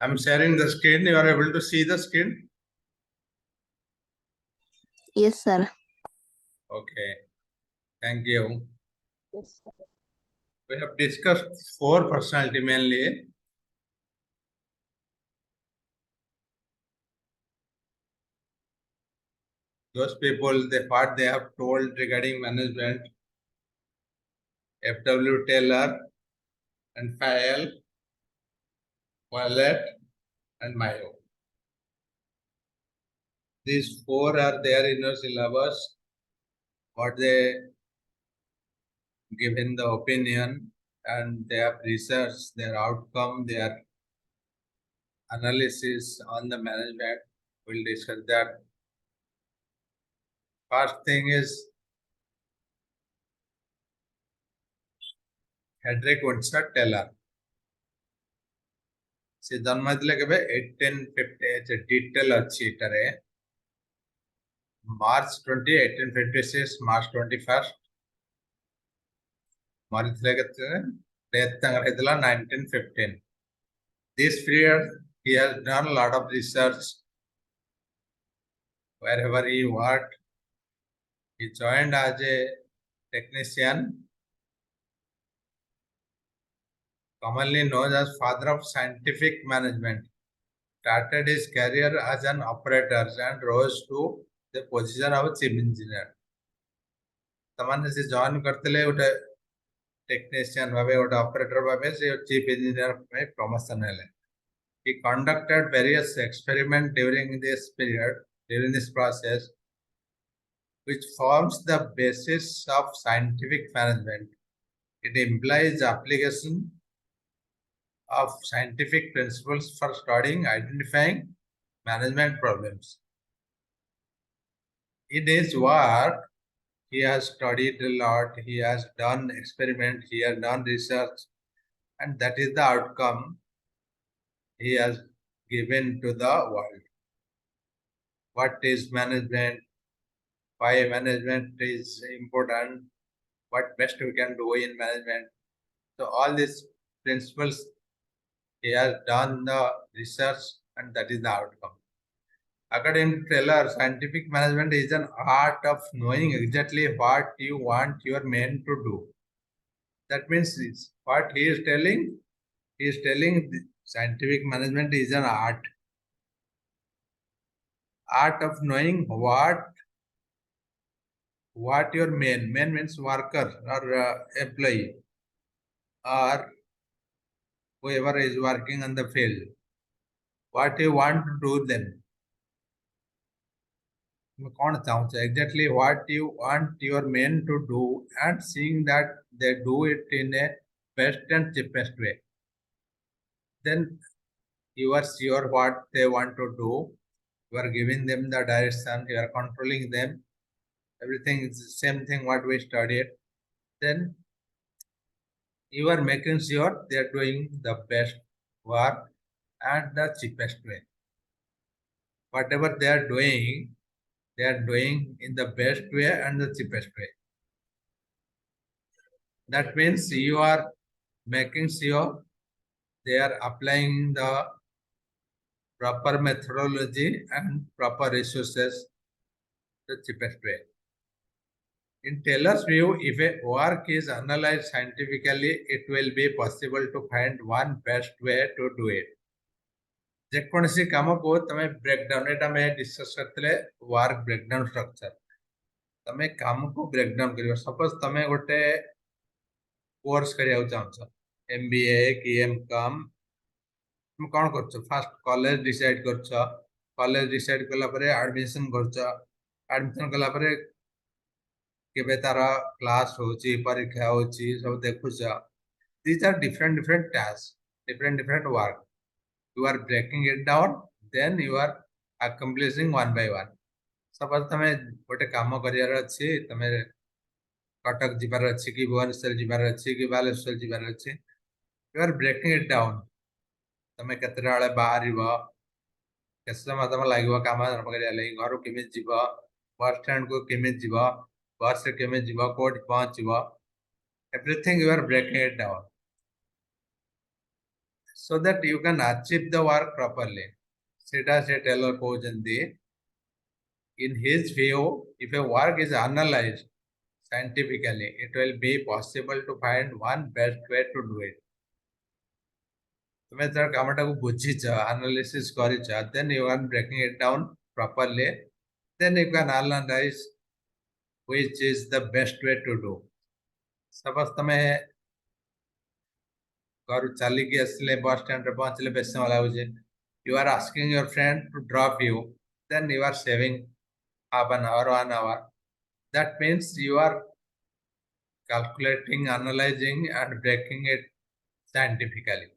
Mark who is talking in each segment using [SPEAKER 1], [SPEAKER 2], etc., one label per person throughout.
[SPEAKER 1] I'm sharing the screen. You are able to see the screen?
[SPEAKER 2] Yes, sir.
[SPEAKER 1] Okay. Thank you.
[SPEAKER 2] Yes, sir.
[SPEAKER 1] We have discussed 4 personality mainly. Those people, what they have told regarding management, F.W. Taylor and Fayel, Wallet and Mayo. These 4 are there in your syllabus. What they given the opinion and they have researched their outcome, their analysis on the management. We'll discuss that. First thing is Hedrick Winston Taylor. ସେ ଜନ୍ମ ହେଇଥିଲେ କେବେ 1850 detail ଅଛି ଏଟାରେ March 20 1856 March 21 ମରିଥିଲେ କେତେ death ତାଙ୍କର ହେଇଥିଲା 1915 this period he has done a lot of research wherever he worked he joined as a technician commonly known as father of scientific management started his career as an operator and rose to the position of chief engineer. तमाने से join करते गोटे technician भावे गोटे operator भावे से chief engineer में promotion हेले he conducted various experiments during this period during this process which forms the basis of scientific management. It implies application of scientific principles for studying identifying management problems. In his work he has studied a lot, he has done experiments, he has done research, and that is the outcome he has given to the world. What is management? Why management is important? What best we can do in management? So all these principles, he has done the research and that is the outcome. According to Taylor, scientific management is an art of knowing exactly what you want your men to do. That means what he is telling scientific management is an art. Art of knowing what your men means worker or employee or whoever is working on the field. What you want to do them. Exactly what you want your men to do and seeing that they do it in a best and cheapest way. Then you are sure what they want to do. You are giving them the direction. You are controlling them. Everything is the same thing what we studied. Then you are making sure they are doing the best work and the cheapest way. Whatever they are doing in the best way and the cheapest way. That means you are making sure they are applying the proper methodology and proper resources the cheapest way. In Taylor's view, if a work is analyzed scientifically, it will be possible to find one best way to do it. जेकोसी काम को तमे breakdown एटा में discuss करते work breakdown structure तमे काम को breakdown करियो suppose तमे गोटे कोर्स करिया चाहछ एमबीए की एमकॉम तुम कोन करछ फर्स्ट कॉलेज डिसाइड करछ कॉलेज डिसाइड कला परे एडमिशन करछ एडमिशन कला परे केबे तारा क्लास होची परीक्षा होची सब देखुछ these are different task different work you are breaking it down then you are accomplishing one by one suppose tame gote kaam kariyar achi tame Cuttack जिबार अच्छी कि भुवनेश्वर जिबार अच्छी कि बालेश्वर जिबार अच्छी you are breaking it down तमे केतरा बेले बाहरिबो केसम तम लागो काम करिया लागि घर केमे जिबो बस स्टैंड को केमे जिबो बस से केमे जिबो code पहुंचबो everything you are breaking it down so that you can achieve the work properly. Sita se Taylor kouchanti, in his view, if a work is analyzed scientifically, it will be possible to find one best way to do it. तुमे तर कामटाକୁ ବୁଝିଛ, analysis କରିଛ, then you are breaking it down properly, then you can analyze which is the best way to do. Suppose ତମେ ଘରୁ ଚାଲିକି ଆସିଲେ bus ଷ୍ଟାଣ୍ଡରେ ପହଞ୍ଚିଲେ ବେଶୀ ସମୟ ଲାଗୁଛି, you are asking your friend to drop you, then you are saving half an hour, 1 hour. That means you are calculating, analyzing and breaking it scientifically.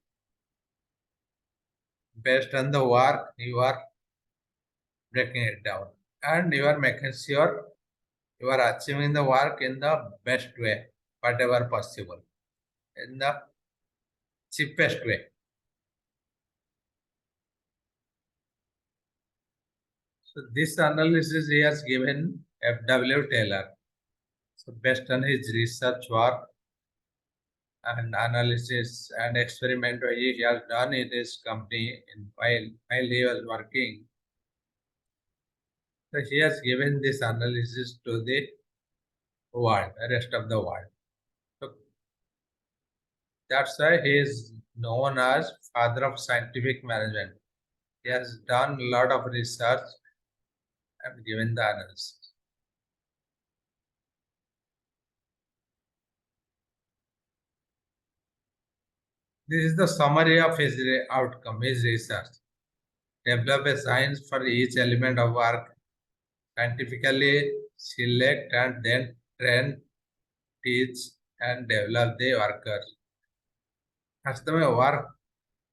[SPEAKER 1] Based on the work, you are breaking it down and you are making sure you are achieving the work in the best way, whatever possible, in the cheapest way. So this analysis he has given F.W. Taylor. So based on his research work and analysis and experiment he has done in his company while he was working, so he has given this analysis to the world, the rest of the world. So that's why he is known as father of scientific management. He has done a lot of research and given the analysis. This is the summary of his outcome, his research. Develop a science for each element of work, scientifically select and then train, teach and develop the workers. First तमे work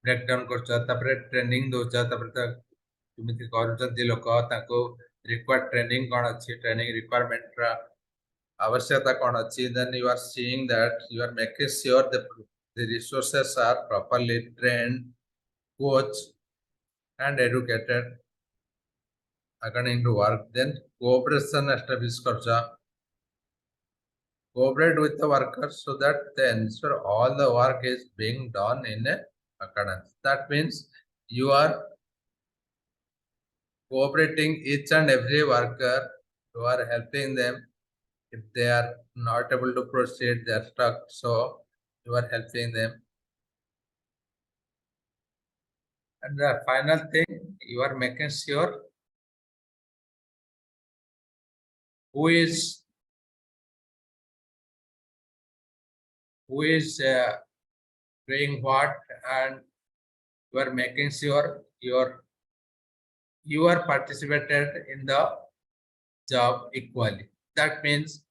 [SPEAKER 1] breakdown करछ, तापरे training दोछ, तापरे केमिति करूछन्ति लोक, ताको required training कोन अछि, training requirement रा आवश्यकता कोन अछि, then you are seeing that you are making sure the resources are properly trained, coached and educated according to work. Then cooperation establish karcha, cooperate with the workers so that they ensure all the work is being done in accordance. That means you are cooperating each and every worker, you are helping them. If they are not able to proceed, they are stuck, so you are helping them. And the final thing, you are making sure who is doing what, and you are making sure you are participated in the job equally. That means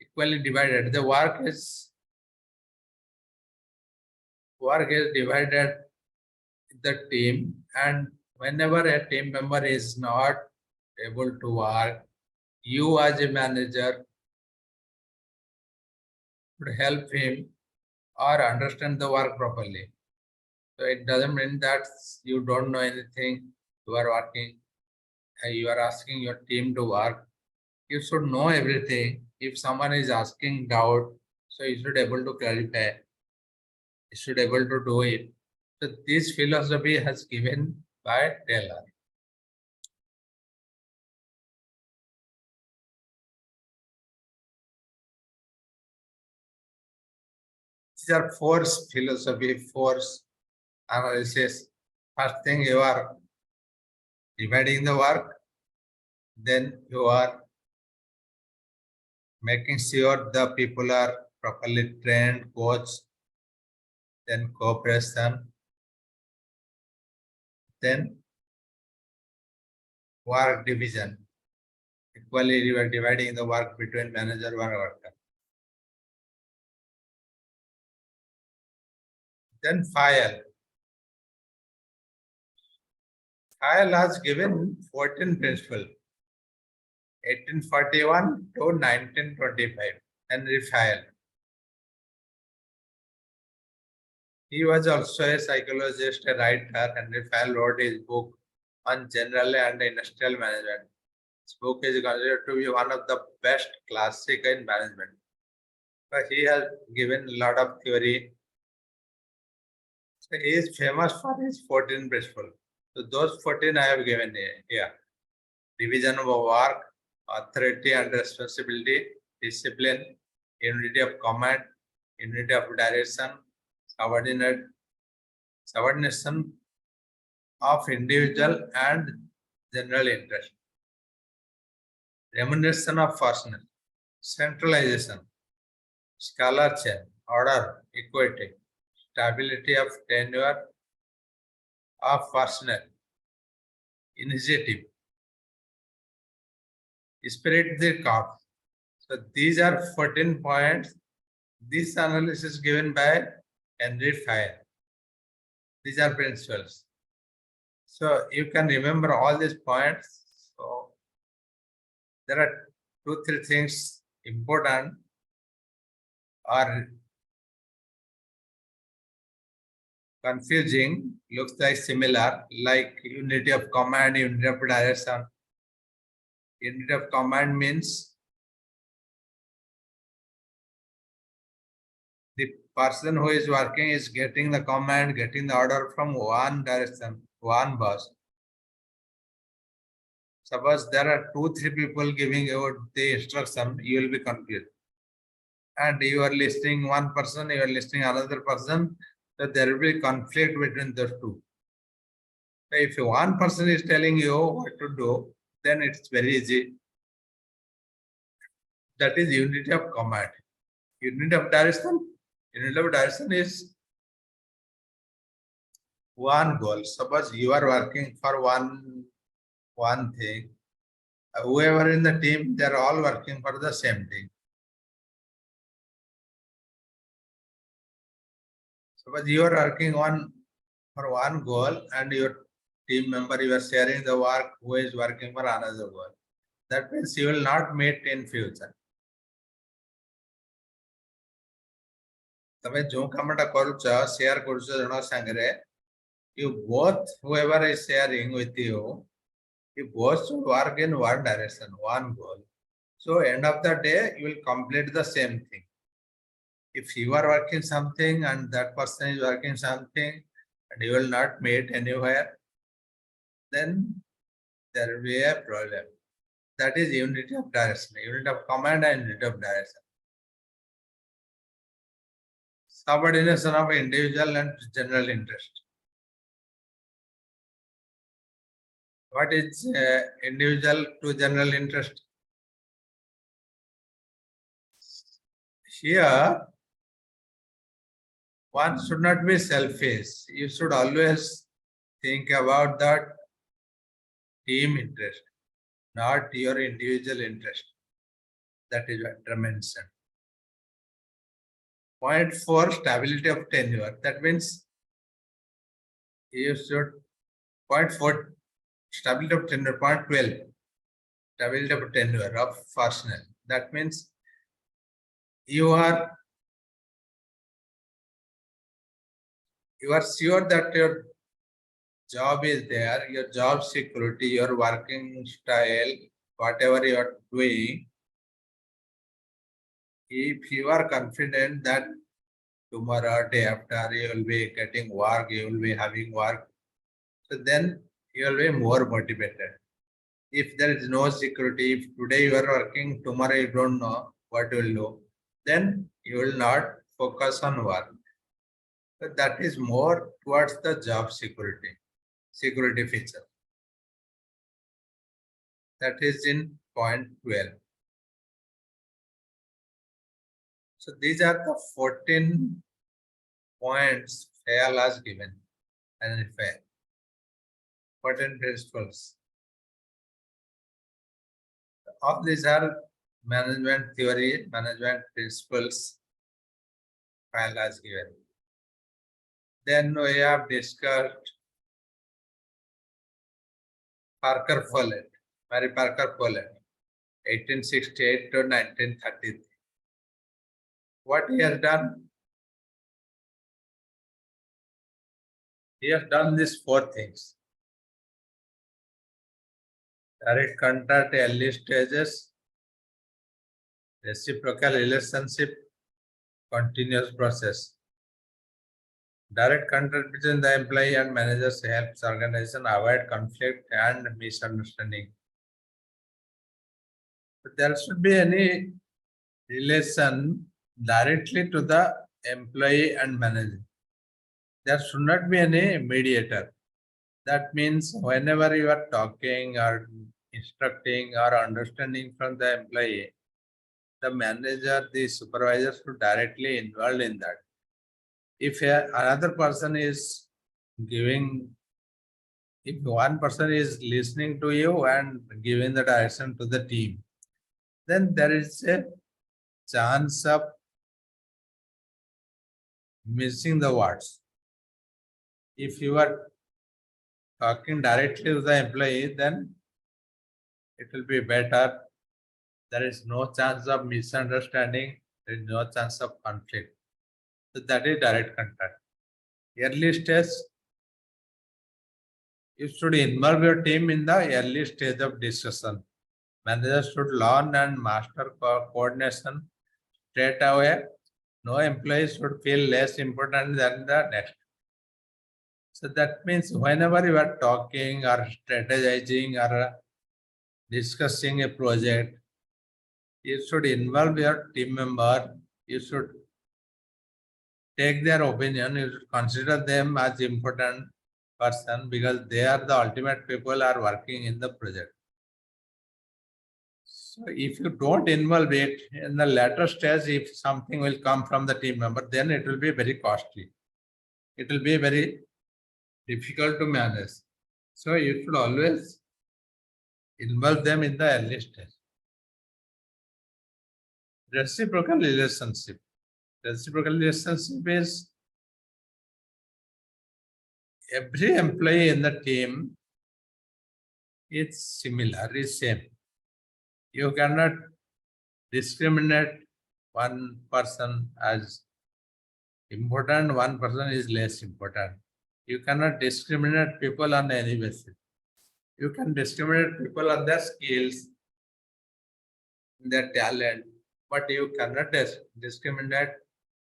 [SPEAKER 1] equally divided. The work is divided in the team, and whenever a team member is not able to work, you as a manager should help him or understand the work properly. So it doesn't mean that you don't know anything, you are working, you are asking your team to work. You should know everything. If someone is asking doubt, so you should able to clarify, you should able to do it. So this philosophy has given by Taylor. These are force philosophy, force analysis. First thing, you are dividing the work, then you are making sure the people are properly trained, coached, then cooperation, then work division. Equally, you are dividing the work between manager and worker. Then file. File has given 14 principles, 1841 to 1925, Henry File. He was also a psychologist, a writer. Henry File wrote his book on general and industrial management. This book is considered to be one of the best classic in management. But he has given a lot of theory. So he is famous for his 14 principles. So those 14 I have given here. Division of work, authority and responsibility, discipline, unity of command, unity of direction, subordination of individual and general interest, remuneration of personnel, centralization, scalar chain, order, equity, stability of tenure of personnel, initiative, spirit the corps. So these are 14 points. This analysis given by Henry Fire. These are principles. So you can remember all these points. So there are 2-3 things important or confusing, looks like similar, like unity of command, unity of direction. Unity of command means the person who is working is getting the command, getting the order from one direction, one boss. Suppose there are 2-3 people giving you the instruction, you will be confused. And you are listening one person, you are listening another person, so there will be conflict between those two. So if one person is telling you what to do, then it's very easy. That is unity of command. Unity of direction. Unity of direction is one goal. Suppose you are working for one thing. Whoever in the team, they are all working for the same thing. Suppose you are working for one goal and your team member, you are sharing the work who is working for another goal. That means you will not meet in future. તમે જો કામଟା କରୁଛ share କରୁଛ ଜଣ ସାଙ୍ଗରେ, you both, whoever is sharing with you both should work in one direction, one goal. So end of the day, you will complete the same thing. If you are working something and that person is working something and you will not meet anywhere, then there will be a problem. That is unity of direction, unity of command and unity of direction. Subordination of individual and general interest. What is individual to general interest? Here, one should not be selfish. You should always think about that team interest, not your individual interest. That is what I mentioned. Point 4, stability of tenure. That means you should, point 4, stability of tenure. Point 12, stability of tenure of personnel. That means you are sure that your job is there, your job security, your working style, whatever you are doing. If you are confident that tomorrow, day after, you will be getting work, you will be having work, so then you will be more motivated. If there is no security, if today you are working, tomorrow you don't know what you will do, then you will not focus on work. So that is more towards the job security feature. That is in point 12. So these are the 14 points FAL has given and FAL. 14 principles. All these are management theory, management principles FAL has given. Then we have discussed Parker Follett, Mary Parker Follett, 1868 to 1933. What he has done? He has done these 4 things. Direct contact, early stages, reciprocal relationship, continuous process. Direct contact between the employee and managers helps organization avoid conflict and misunderstanding. But there should be any relation directly to the employee and manager. There should not be any mediator. That means whenever you are talking or instructing or understanding from the employee, the manager, the supervisor should directly involved in that. If another person is giving, if one person is listening to you and giving the direction to the team, then there is a chance of missing the words. If you are talking directly to the employee, then it will be better. There is no chance of misunderstanding. There is no chance of conflict. So that is direct contact. Early stage, you should involve your team in the early stage of discussion. Managers should learn and master coordination straight away. No employee should feel less important than the next. So that means whenever you are talking or strategizing or discussing a project, you should involve your team member. You should take their opinion. You should consider them as important person because they are the ultimate people are working in the project. So if you don't involve it in the later stage, if something will come from the team member, then it will be very costly. It will be very difficult to manage. So you should always involve them in the early stage. Reciprocal relationship. Reciprocal relationship is every employee in the team is similar, is same. You cannot discriminate one person as important, one person is less important. You cannot discriminate people on any basis. You can discriminate people on their skills, their talent, but you cannot discriminate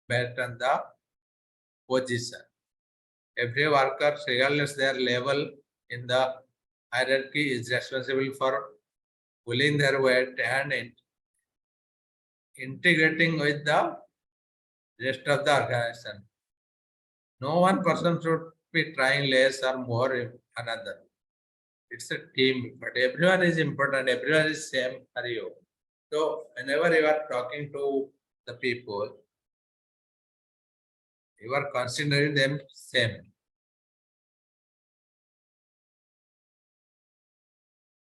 [SPEAKER 1] based on the position. Every worker, regardless their level in the hierarchy, is responsible for pulling their weight and integrating with the rest of the organization. No one person should be trying less or more in another. It's a team, but everyone is important. Everyone is same for you. So whenever you are talking to the people, you are considering them same.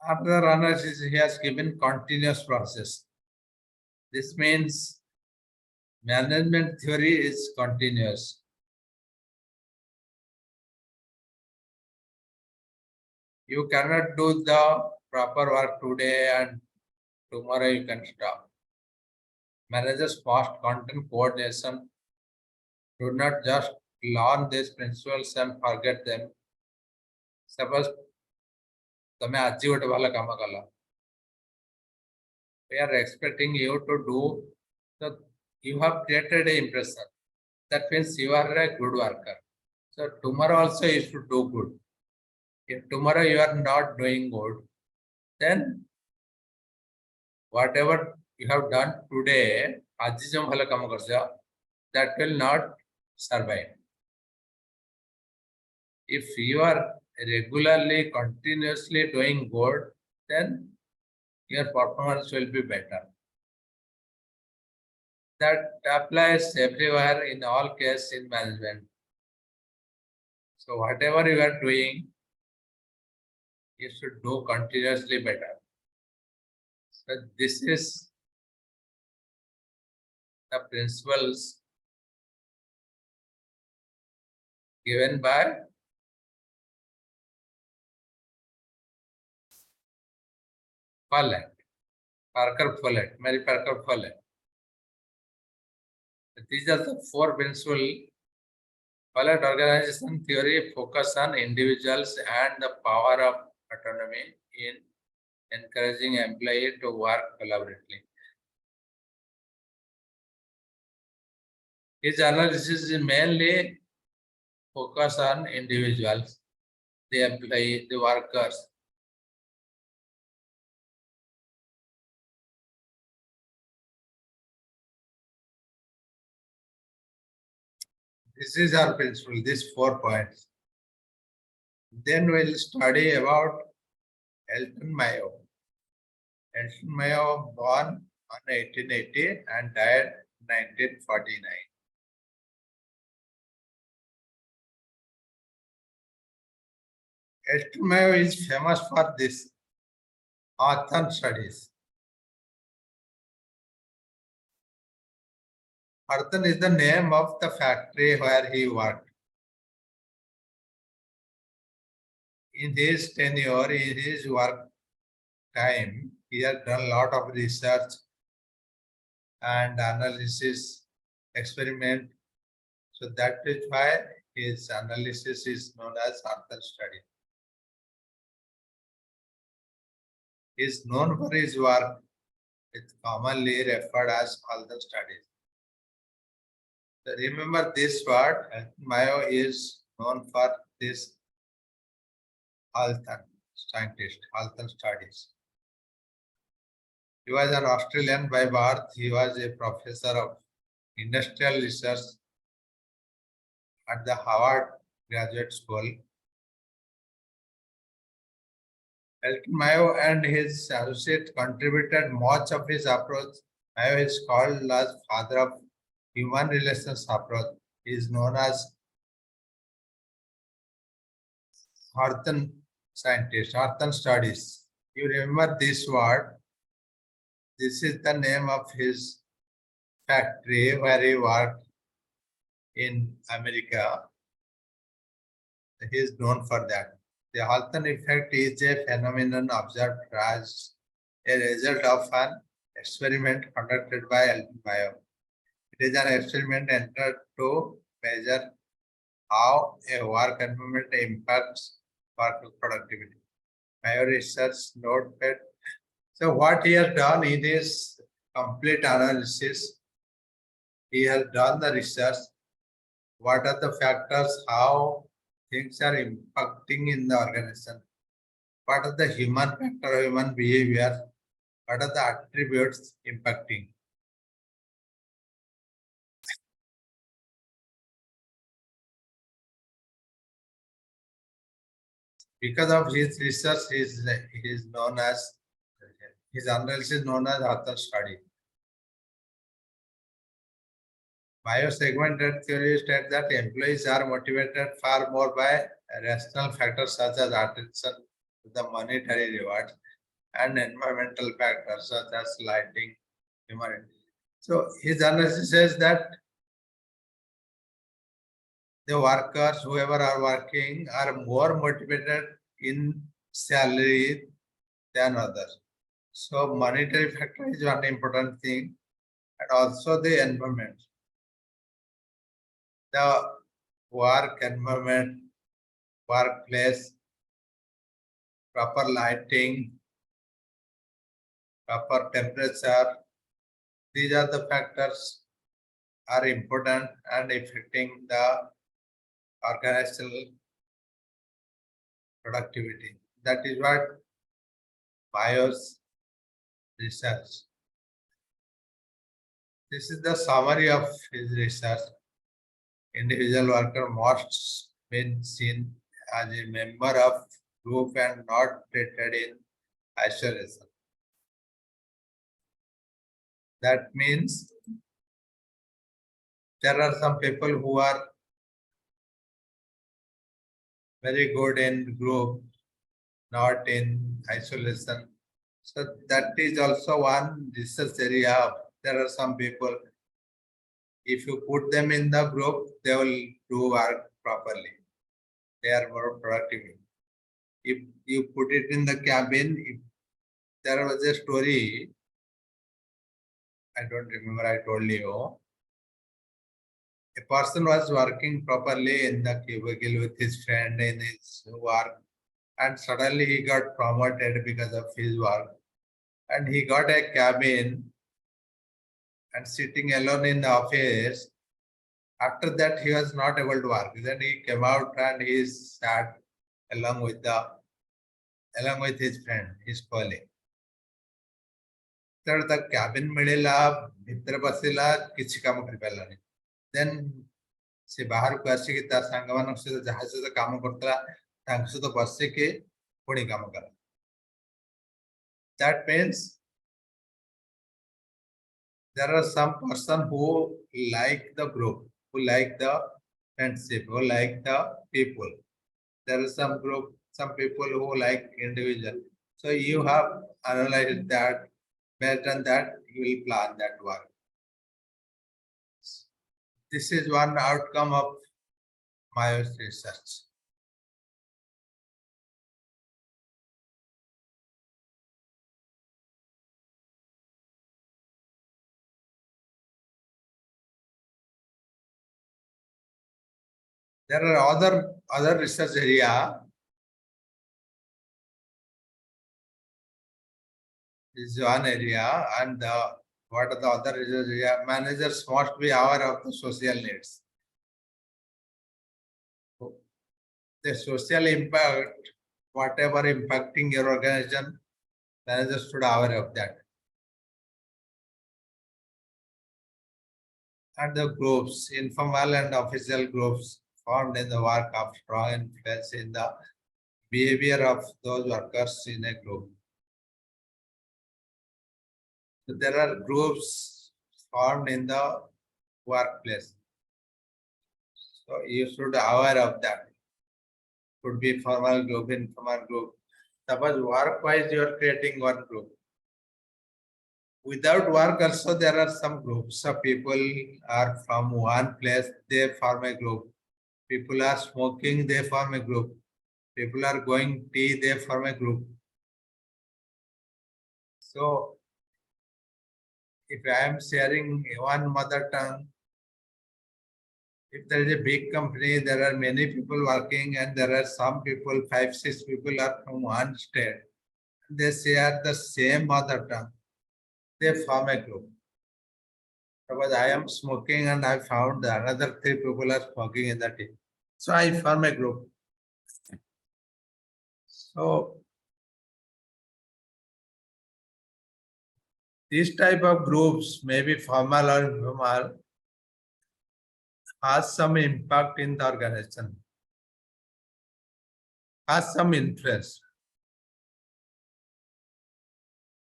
[SPEAKER 1] After the analysis, he has given continuous process. This means management theory is continuous. You cannot do the proper work today and tomorrow you can stop. Managers fast content coordination. Do not just learn these principles and forget them. Suppose તમે ଆଜି ଗୋଟେ ଭଲ କାମ କଲ. We are expecting you to do, so you have created an impression. That means you are a good worker. So tomorrow also you should do good. If tomorrow you are not doing good, then whatever you have done today, ଆଜି ଯେଉଁ ଭଲ କାମ କରିଛ, that will not survive. If you are regularly, continuously doing good, then your performance will be better. That applies everywhere in all cases in management. So whatever you are doing, you should do continuously better. So this is the principles given by Follett, Mary Parker Follett. These are the four principles. Follett organization theory focus on individuals and the power of autonomy in encouraging employee to work collaboratively. His analysis is mainly focus on individuals, the employee, the workers. This is our principle, these 4 points. Then we'll study about Elton Mayo. Elton Mayo born on 1880 and died 1949. Elton Mayo is famous for this Hawthorne studies. Hawthorne is the name of the factory where he worked. In his tenure, in his work time, he has done a lot of research and analysis, experiment. So that is why his analysis is known as Hawthorne study. He is known for his work. It's commonly referred as Hawthorne studies. So remember this word, Mayo is known for this Hawthorne scientist, Hawthorne studies. He was an Australian by birth. He was a professor of industrial research at the Harvard Graduate School. Elton Mayo and his associate contributed much of his approach. Mayo is called as father of human relations approach. He is known as Hawthorne scientist, Hawthorne studies. You remember this word. This is the name of his factory where he worked in America. He is known for that. The Hawthorne effect is a phenomenon observed as a result of an experiment conducted by Elton Mayo. It is an experiment entered to measure how a work environment impacts work productivity. Mayo research noted. So what he has done in his complete analysis, he has done the research. What are the factors, how things are impacting in the organization? What are the human factor, human behavior? What are the attributes impacting? Because of his research, he is known as, his analysis is known as Hawthorne study. Biosegmented theory states that employees are motivated far more by rational factors such as attention to the monetary rewards and environmental factors such as lighting, humidity. So his analysis says that the workers, whoever are working, are more motivated in salary than others. So monetary factor is one important thing, and also the environment. The work environment, workplace, proper lighting, proper temperature, these are the factors are important and affecting the organizational productivity. That is what Mayo's research. This is the summary of his research. Individual worker must be seen as a member of group and not treated in isolation. That means there are some people who are very good in group, not in isolation. So that is also one research area. There are some people, if you put them in the group, they will do work properly. They are more productive. If you put it in the cabin, if there was a story, I don't remember, I told you. A person was working properly in the cubicle with his friend in his work, and suddenly he got promoted because of his work, and he got a cabin and sitting alone in the office, After that, he was not able to work. Then he came out and he sat along with his friend, his colleague. तर ତା cabin ମିଳିଲା ଭିତରେ ବସିଲା କିଛି କାମ କରିପାରିଲାନି ଦେନ୍ ସେ ବାହାରକୁ ଆସିକି ତା ସାଙ୍ଗମାନଙ୍କ ସହିତ ଯାହା ସହିତ କାମ କରୁଥିଲା ତାଙ୍କ ସହିତ ବସିକି ପୁଣି କାମ କଲା that means there are some person who like the group, who like the friendship, who like the people. There are some group, some people who like individual. So you have analyzed that. Based on that, you will plan that work. This is one outcome of my research. There are other research area. This is one area, and what are the other research area? Managers must be aware of the social needs. The social impact, whatever impacting your organization, managers should be aware of that. And the groups, informal and official groups formed in the work of strong influence in the behavior of those workers in a group. So there are groups formed in the workplace. So you should be aware of that. Could be formal group, informal group. Suppose work-wise you are creating one group. Without work also there are some groups of people are from one place, they form a group. People are smoking, they form a group. People are going tea, they form a group. So if I am sharing one mother tongue, if there is a big company, there are many people working and there are some people, 5-6 people are from one state. They share the same mother tongue. They form a group. Suppose I am smoking and I found another 3 people are smoking in the tea. So I form a group. So these type of groups, maybe formal or informal, has some impact in the organization, has some influence.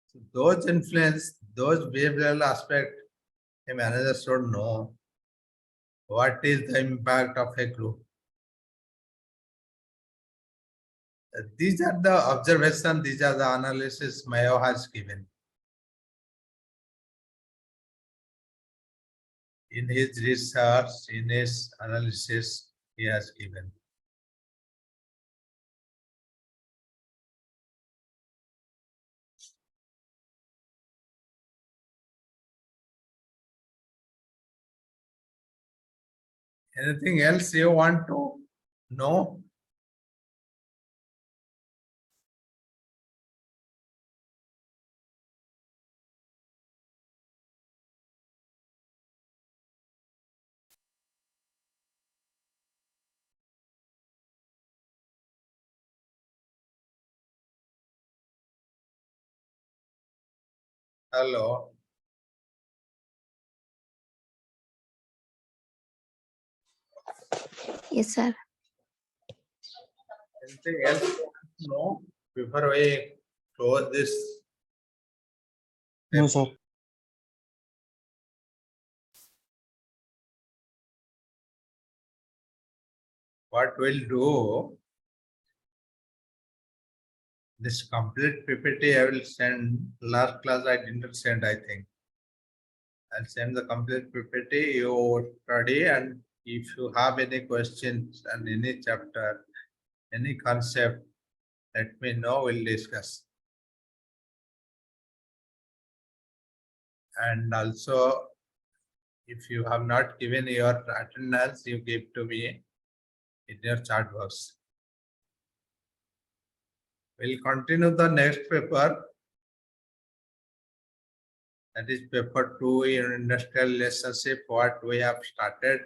[SPEAKER 1] So those influence, those behavioral aspects, a manager should know what is the impact of a group. These are the observations, these are the analysis Mayo has given. In his research, in his analysis, he has given. Anything else you want to know? Hello.
[SPEAKER 2] Yes, sir.
[SPEAKER 1] Anything else you want to know before we close this?
[SPEAKER 3] No, sir.
[SPEAKER 1] What we'll do, this complete PPT I will send. Last class I didn't send, I think. I'll send the complete PPT, you study, and if you have any questions and any chapter, any concept, let me know, we'll discuss. And also, if you have not given your attendance, you give to me in your chat box. We'll continue the next paper. That is paper 2 in industrial relationship, what we have started.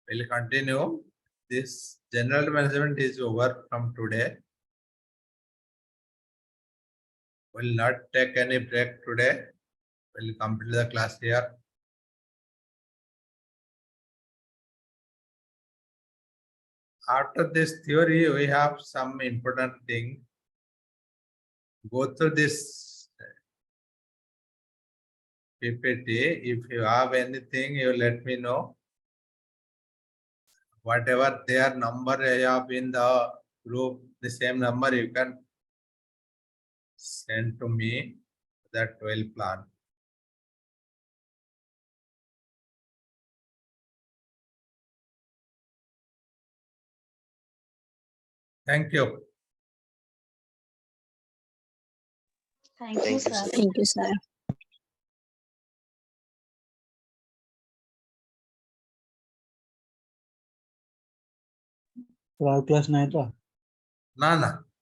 [SPEAKER 1] We'll continue. This general management is over from today. We'll not take any break today. We'll complete the class here. After this theory, we have some important thing. Go through this PPT. If you have anything, you let me know. Whatever their number I have in the group, the same number you can send to me. That will plan. Thank you.
[SPEAKER 3] Thank you, sir.
[SPEAKER 2] Thank you, sir.
[SPEAKER 4] Class नाही का
[SPEAKER 1] Na.